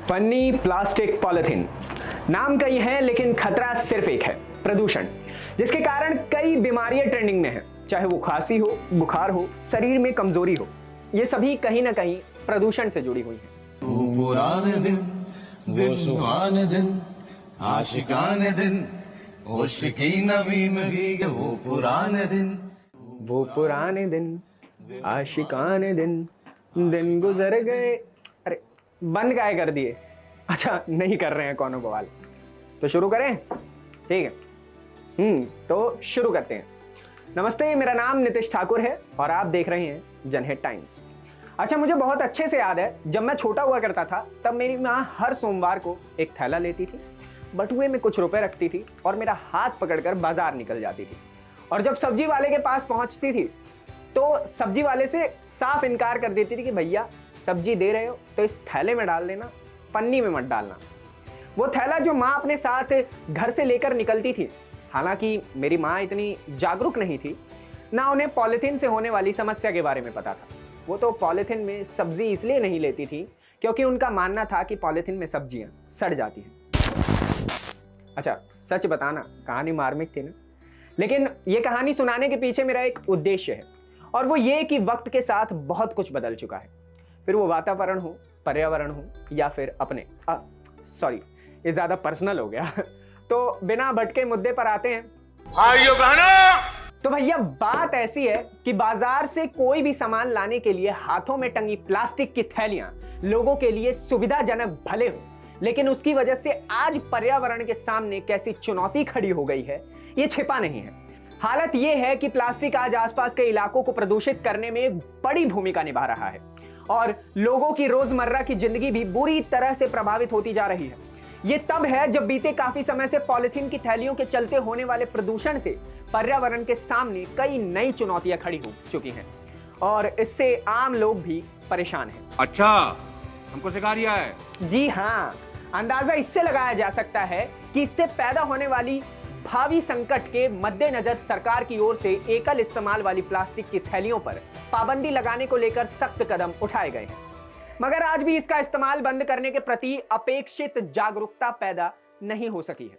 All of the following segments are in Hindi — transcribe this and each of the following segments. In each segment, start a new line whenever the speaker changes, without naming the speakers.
पन्नी, प्लास्टिक, पॉलिथीन, नाम कई हैं लेकिन खतरा सिर्फ एक है, प्रदूषण, जिसके कारण कई बीमारियां ट्रेंडिंग में हैं। चाहे वो खांसी हो, बुखार हो, शरीर में कमजोरी हो, ये सभी कहीं ना कहीं प्रदूषण से जुड़ी हुई हैं।
वो पुराने दिन, वो सुहाने दिन, आशिकाने दिन, होश की नमी में भीगे वो पुराने दिन,
वो पुराने दिन, आशिकाने दिन, दिन गुजर गए। अरे बंद काहे कर दिए? अच्छा नहीं कर रहे हैं कौनो बवाल, तो शुरू करें? ठीक है, तो शुरू करते हैं। नमस्ते, मेरा नाम नितिश ठाकुर है और आप देख रहे हैं जनहित टाइम्स। अच्छा, मुझे बहुत अच्छे से याद है, जब मैं छोटा हुआ करता था तब मेरी माँ हर सोमवार को एक थैला लेती थी, बटुए में कुछ रुपए रखती थी और मेरा हाथ पकड़कर बाजार निकल जाती थी। और जब सब्जी वाले के पास पहुंचती थी तो सब्जी वाले से साफ इनकार कर देती थी कि भैया सब्जी दे रहे हो तो इस थैले में डाल देना, पन्नी में मत डालना। वो थैला जो माँ अपने साथ घर से लेकर निकलती थी, हालांकि मेरी माँ इतनी जागरूक नहीं थी, ना उन्हें पॉलिथीन से होने वाली समस्या के बारे में पता था। वो तो पॉलिथीन में सब्जी इसलिए नहीं लेती थी क्योंकि उनका मानना था कि पॉलिथीन में सब्जियां सड़ जाती हैं। अच्छा, सच बताना कहानी मार्मिक थी ना, लेकिन ये कहानी सुनाने के पीछे मेरा एक उद्देश्य है, और वो ये कि वक्त के साथ बहुत कुछ बदल चुका है। फिर वो वातावरण हो, पर्यावरण हो, या फिर अपने सॉरी ये ज्यादा पर्सनल हो गया तो बिना भटके मुद्दे पर आते हैं।
भाइयों बहनों,
तो भैया बात ऐसी है कि बाजार से कोई भी सामान लाने के लिए हाथों में टंगी प्लास्टिक की थैलियां लोगों के लिए सुविधाजनक भले हो, लेकिन उसकी वजह से आज पर्यावरण के सामने कैसी चुनौती खड़ी हो गई है ये छिपा नहीं है। हालत ये है कि प्लास्टिक आज आसपास के इलाकों को प्रदूषित करने में एक बड़ी भूमिका निभा रहा है और लोगों की रोजमर्रा की जिंदगी भी बुरी तरह से प्रभावित होती जा रही है। ये तब है जब बीते काफी समय से पॉलिथीन की थैलियों के चलते होने वाले प्रदूषण से पर्यावरण के सामने कई नई चुनौतियां खड़ी हो चुकी हैं और इससे आम लोग भी परेशान हैं।
अच्छा, हमको सिखा रिया है?
जी हाँ, अंदाजा इससे लगाया जा सकता है कि इससे पैदा होने वाली भावी संकट के मद्देनजर सरकार की ओर से एकल इस्तेमाल वाली प्लास्टिक की थैलियों पर पाबंदी लगाने को लेकर सख्त कदम उठाए गए हैं, मगर आज भी इसका इस्तेमाल बंद करने के प्रति अपेक्षित जागरूकता पैदा नहीं हो सकी है।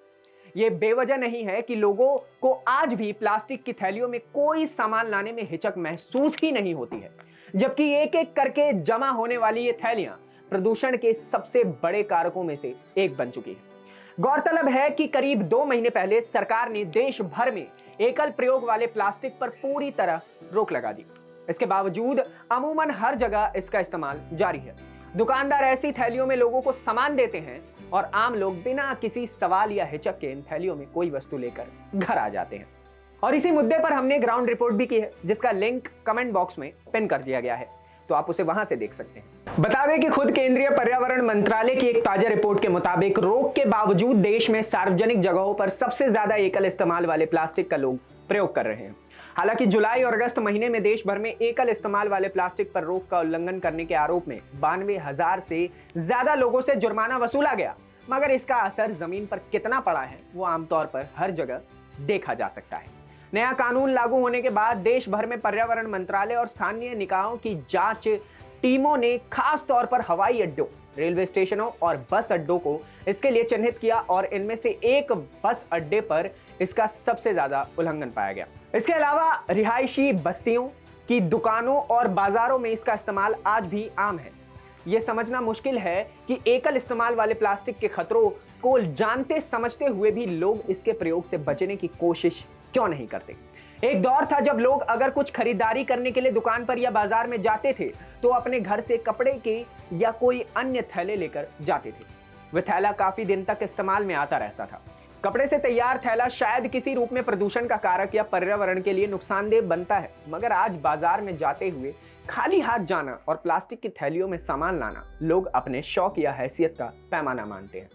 यह बेवजह नहीं है कि लोगों को आज भी प्लास्टिक की थैलियों में कोई सामान लाने में हिचक महसूस ही नहीं होती है, जबकि एक एक करके जमा होने वाली ये थैलियां प्रदूषण के सबसे बड़े कारकों में से एक बन चुकी है। गौरतलब है कि करीब 2 महीने पहले सरकार ने देश भर में एकल प्रयोग वाले प्लास्टिक पर पूरी तरह रोक लगा दी। इसके बावजूद अमूमन हर जगह इसका इस्तेमाल जारी है। दुकानदार ऐसी थैलियों में लोगों को सामान देते हैं और आम लोग बिना किसी सवाल या हिचक के इन थैलियों में कोई वस्तु लेकर घर आ जाते हैं। और इसी मुद्दे पर हमने ग्राउंड रिपोर्ट भी की है, जिसका लिंक कमेंट बॉक्स में पिन कर दिया गया है, तो आप उसे वहां से देख सकते हैं। बता दें कि खुद केंद्रीय पर्यावरण मंत्रालय की एक ताजा रिपोर्ट के मुताबिक रोक के बावजूद देश में सार्वजनिक जगहों पर सबसे ज्यादा एकल इस्तेमाल वाले प्लास्टिक का लोग प्रयोग कर रहे हैं। हालांकि जुलाई और अगस्त महीने में देश भर में एकल इस्तेमाल वाले प्लास्टिक पर रोक का उल्लंघन करने के आरोप में 92,000 से ज्यादा लोगों से जुर्माना वसूला गया, मगर इसका असर जमीन पर कितना पड़ा है वो आमतौर पर हर जगह देखा जा सकता है। नया कानून लागू होने के बाद देश भर में पर्यावरण मंत्रालय और स्थानीय निकायों की जांच टीमों ने खास तौर पर हवाई अड्डों, रेलवे स्टेशनों और बस अड्डों को इसके लिए चिन्हित किया और इनमें से एक बस अड्डे पर इसका सबसे ज्यादा उल्लंघन पाया गया। इसके अलावा रिहायशी बस्तियों की दुकानों और बाजारों में इसका इस्तेमाल आज भी आम है। यह समझना मुश्किल है कि एकल इस्तेमाल वाले प्लास्टिक के खतरों को जानते समझते हुए भी लोग इसके प्रयोग से बचने की कोशिश क्यों नहीं करते। एक दौर था जब लोग अगर कुछ खरीदारी करने के लिए दुकान पर या बाजार में जाते थे तो अपने घर से कपड़े के या कोई अन्य थैले लेकर जाते थे। वह थैला काफी दिन तक इस्तेमाल में आता रहता था। कपड़े से तैयार थैला शायद किसी रूप में प्रदूषण का कारक या पर्यावरण के लिए नुकसानदेह बनता है, मगर आज बाजार में जाते हुए खाली हाथ जाना और प्लास्टिक की थैलियों में सामान लाना लोग अपने शौक या हैसियत का पैमाना मानते हैं।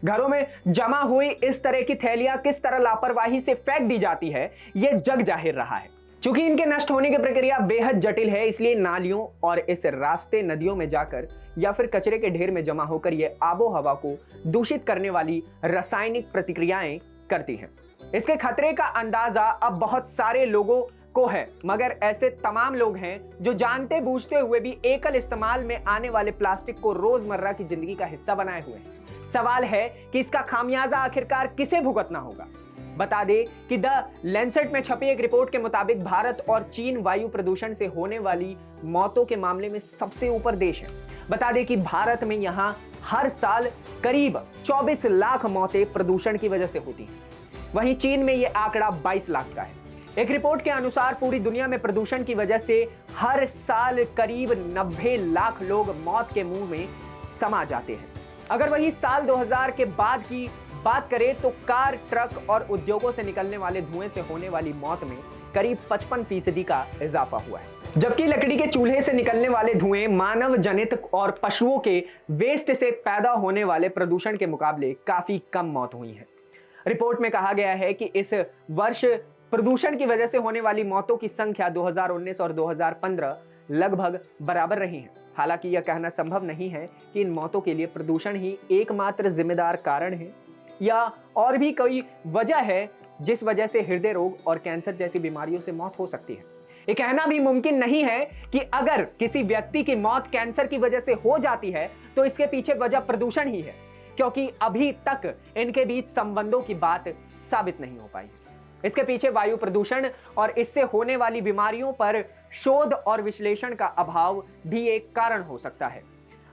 घरों में जमा हुई इस तरह की थैलियां किस तरह लापरवाही से फेंक दी जाती है, यह जग जाहिर रहा है। चूंकि इनके नष्ट होने की प्रक्रिया बेहद जटिल है, इसलिए नालियों और इस रास्ते नदियों में जाकर या फिर कचरे के ढेर में जमा होकर ये आबो हवा को दूषित करने वाली रासायनिक प्रतिक्रियाएं करती हैं। इसके खतरे का अंदाजा अब बहुत सारे लोगों को है, मगर ऐसे तमाम लोग हैं जो जानते बूझते हुए भी एकल इस्तेमाल में आने वाले प्लास्टिक को रोजमर्रा की जिंदगी का हिस्सा बनाए हुए हैं। सवाल है कि इसका खामियाजा आखिरकार किसे भुगतना होगा। बता दे कि द लैंसेट में छपी एक रिपोर्ट के मुताबिक भारत और चीन वायु प्रदूषण से होने वाली मौतों के मामले में सबसे ऊपर देश है। बता दे कि भारत में यहां हर साल करीब 24 लाख मौतें प्रदूषण की वजह से होती हैं। वहीं चीन में यह आंकड़ा 22 लाख का है। एक रिपोर्ट के अनुसार पूरी दुनिया में प्रदूषण की वजह से हर साल करीब 90 लाख लोग मौत के मुंह में समा जाते हैं। अगर वही साल 2000 के बाद की बात करें तो कार, ट्रक और उद्योगों से निकलने वाले धुएं से होने वाली मौत में करीब 55% का इजाफा हुआ है, जबकि लकड़ी के चूल्हे से निकलने वाले धुएं मानव जनित और पशुओं के वेस्ट से पैदा होने वाले प्रदूषण के मुकाबले काफी कम मौत हुई है। रिपोर्ट में कहा गया है कि इस वर्ष प्रदूषण की वजह से होने वाली मौतों की संख्या 2019 और 2015 लगभग बराबर रही है। हालांकि यह कहना संभव नहीं है कि इन मौतों के लिए प्रदूषण ही एकमात्र जिम्मेदार कारण है या और भी कोई वजह है जिस वजह से हृदय रोग और कैंसर जैसी बीमारियों से मौत हो सकती है। ये कहना भी मुमकिन नहीं है कि अगर किसी व्यक्ति की मौत कैंसर की वजह से हो जाती है तो इसके पीछे वजह प्रदूषण ही है, क्योंकि अभी तक इनके बीच संबंधों की बात साबित नहीं हो पाई। इसके पीछे वायु प्रदूषण और इससे होने वाली बीमारियों पर शोध और विश्लेषण का अभाव भी एक कारण हो सकता है।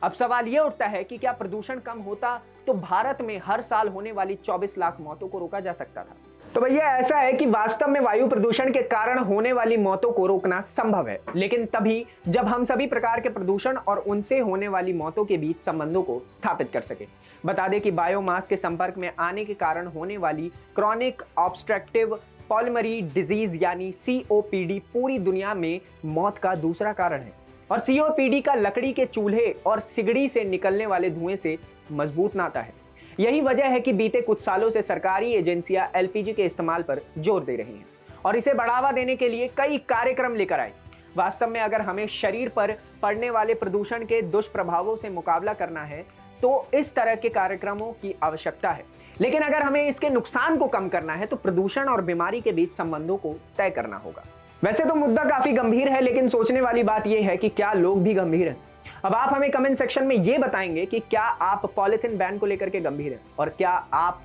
अब सवाल यह उठता है कि क्या प्रदूषण कम होता तो भारत में हर साल होने वाली 24 लाख मौतों को रोका जा सकता था। तो भैया ऐसा है कि वास्तव में वायु प्रदूषण के कारण होने वाली मौतों को रोकना संभव है, लेकिन तभी जब हम सभी प्रकार के प्रदूषण और उनसे होने वाली मौतों के बीच संबंधों को स्थापित कर सके। बता दें कि बायोमास के संपर्क में आने के कारण होने वाली क्रॉनिक ऑब्स्ट्रक्टिव पल्मोनरी डिजीज यानी COPD पूरी दुनिया में मौत का दूसरा कारण है, और COPD का लकड़ी के चूल्हे और सिगड़ी से निकलने वाले धुएं से मजबूत नाता है। यही वजह है कि बीते कुछ सालों से सरकारी एजेंसियां LPG के इस्तेमाल पर जोर दे रही हैं और इसे बढ़ावा देने के लिए कई कार्यक्रम लेकर आई। वास्तव में अगर हमें शरीर पर पड़ने वाले प्रदूषण के दुष्प्रभावों से मुकाबला करना है तो इस तरह के कार्यक्रमों की आवश्यकता है, लेकिन अगर हमें इसके नुकसान को कम करना है तो प्रदूषण और बीमारी के बीच संबंधों को तय करना होगा। वैसे तो मुद्दा काफी गंभीर है, लेकिन सोचने वाली बात यह है कि क्या लोग भी गंभीर हैं। अब आप हमें कमेंट सेक्शन में यह बताएंगे कि क्या आप पॉलिथीन बैन को लेकर के गंभीर हैं और क्या आप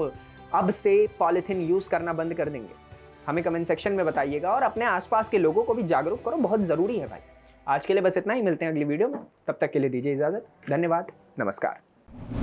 अब से पॉलिथीन यूज करना बंद कर देंगे। हमें कमेंट सेक्शन में बताइएगा और अपने आसपास के लोगों को भी जागरूक करो, बहुत जरूरी है भाई। आज के लिए बस इतना ही, मिलते हैं अगली वीडियो में, तब तक के लिए दीजिए इजाजत। धन्यवाद, नमस्कार।